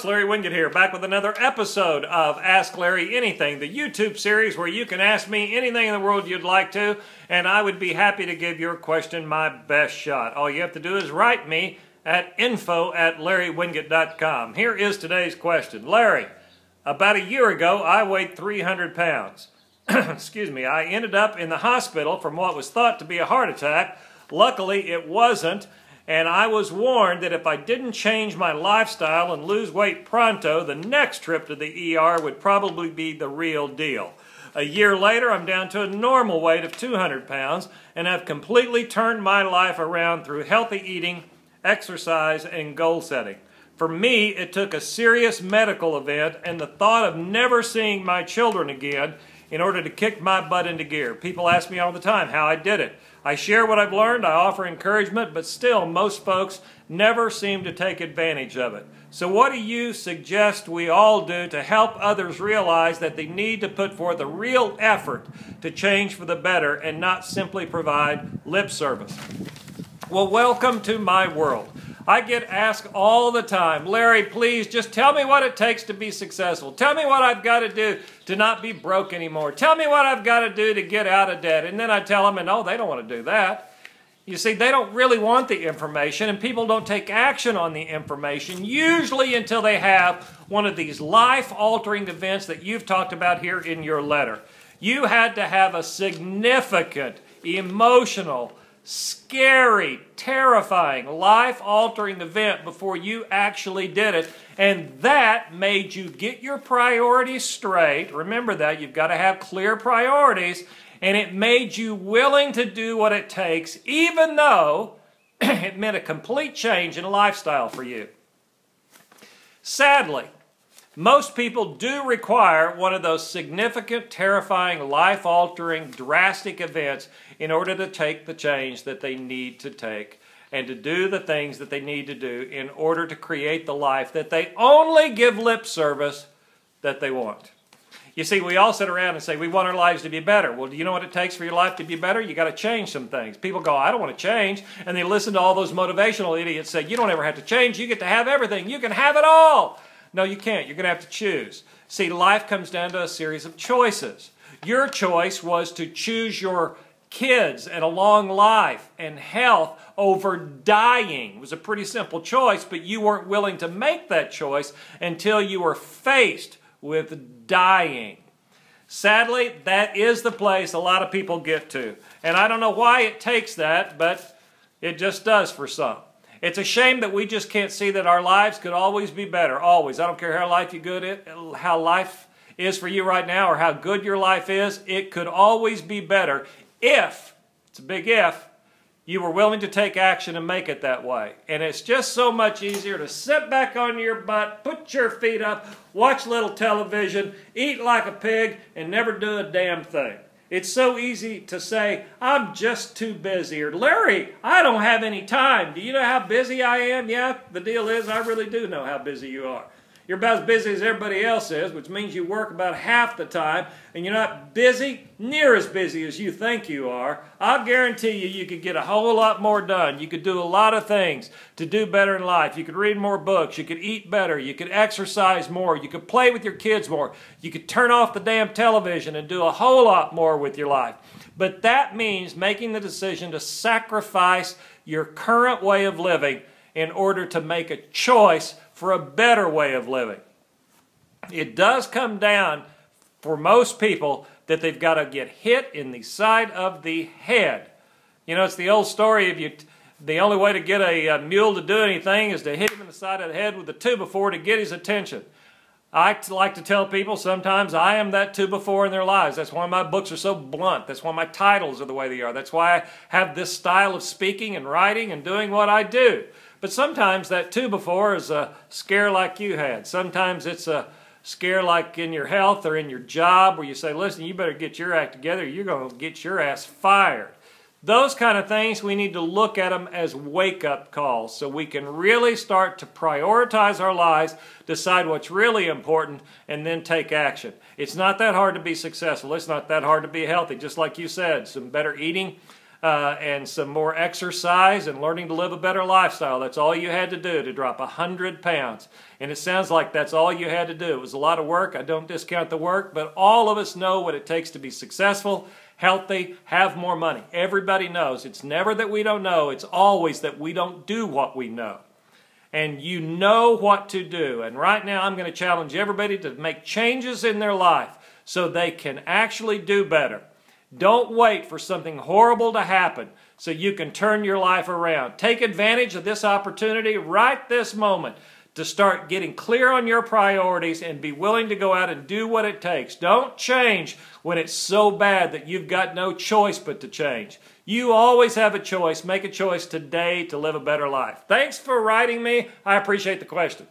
Larry Winget here, back with another episode of Ask Larry Anything, the YouTube series where you can ask me anything in the world you'd like to, and I would be happy to give your question my best shot. All you have to do is write me at info@larrywinget.com. Here is today's question. Larry, about a year ago, I weighed 300 pounds. Excuse me, I ended up in the hospital from what was thought to be a heart attack. Luckily, it wasn't. And I was warned that if I didn't change my lifestyle and lose weight pronto, the next trip to the ER would probably be the real deal. A year later, I'm down to a normal weight of 200 pounds and have completely turned my life around through healthy eating, exercise, and goal setting. For me, it took a serious medical event and the thought of never seeing my children again in order to kick my butt into gear. People ask me all the time how I did it. I share what I've learned, I offer encouragement, but still most folks never seem to take advantage of it. So what do you suggest we all do to help others realize that they need to put forth a real effort to change for the better and not simply provide lip service? Well, welcome to my world. I get asked all the time, Larry, please just tell me what it takes to be successful. Tell me what I've got to do to not be broke anymore. Tell me what I've got to do to get out of debt. And then I tell them, and no, they don't want to do that. You see, they don't really want the information, and people don't take action on the information, usually until they have one of these life-altering events that you've talked about here in your letter. You had to have a significant, emotional, scary, terrifying, life-altering event before you actually did it, and that made you get your priorities straight. Remember that, you've got to have clear priorities, and it made you willing to do what it takes, even though it meant a complete change in lifestyle for you. Sadly, most people do require one of those significant, terrifying, life-altering, drastic events in order to take the change that they need to take and to do the things that they need to do in order to create the life that they only give lip service that they want. You see, we all sit around and say, we want our lives to be better. Well, do you know what it takes for your life to be better? You got to change some things. People go, I don't want to change. And they listen to all those motivational idiots say, you don't ever have to change. You get to have everything. You can have it all. No, you can't. You're going to have to choose. See, life comes down to a series of choices. Your choice was to choose your kids and a long life and health over dying. It was a pretty simple choice, but you weren't willing to make that choice until you were faced with dying. Sadly, that is the place a lot of people get to. And I don't know why it takes that, but it just does for some. It's a shame that we just can't see that our lives could always be better, always. I don't care how life is for you right now or how good your life is, it could always be better if, it's a big if, you were willing to take action and make it that way. And it's just so much easier to sit back on your butt, put your feet up, watch little television, eat like a pig, and never do a damn thing. It's so easy to say, I'm just too busy, or Larry, I don't have any time. Do you know how busy I am? Yeah, the deal is I really do know how busy you are. You're about as busy as everybody else is, which means you work about half the time, and you're not near as busy as you think you are. I'll guarantee you could get a whole lot more done. You could do a lot of things to do better in life. You could read more books. You could eat better. You could exercise more. You could play with your kids more. You could turn off the damn television and do a whole lot more with your life. But that means making the decision to sacrifice your current way of living in order to make a choice for a better way of living. It does come down for most people that they've got to get hit in the side of the head. You know, it's the old story of the only way to get a mule to do anything is to hit him in the side of the head with a 2x4 to get his attention. I like to tell people sometimes I am that 2x4 in their lives. That's why my books are so blunt. That's why my titles are the way they are. That's why I have this style of speaking and writing and doing what I do. But sometimes that 2x4 is a scare like you had. Sometimes it's a scare like in your health or in your job where you say, listen, you better get your act together. You're going to get your ass fired. Those kind of things, we need to look at them as wake-up calls so we can really start to prioritize our lives, decide what's really important, and then take action. It's not that hard to be successful. It's not that hard to be healthy. Just like you said, some better eating, and some more exercise and learning to live a better lifestyle. That's all you had to do to drop 100 pounds. And it sounds like that's all you had to do. It was a lot of work. I don't discount the work, but all of us know what it takes to be successful, healthy, have more money. Everybody knows. It's never that we don't know. It's always that we don't do what we know. And you know what to do. And right now I'm going to challenge everybody to make changes in their life so they can actually do better. Don't wait for something horrible to happen so you can turn your life around. Take advantage of this opportunity right this moment to start getting clear on your priorities and be willing to go out and do what it takes. Don't change when it's so bad that you've got no choice but to change. You always have a choice. Make a choice today to live a better life. Thanks for writing me. I appreciate the question.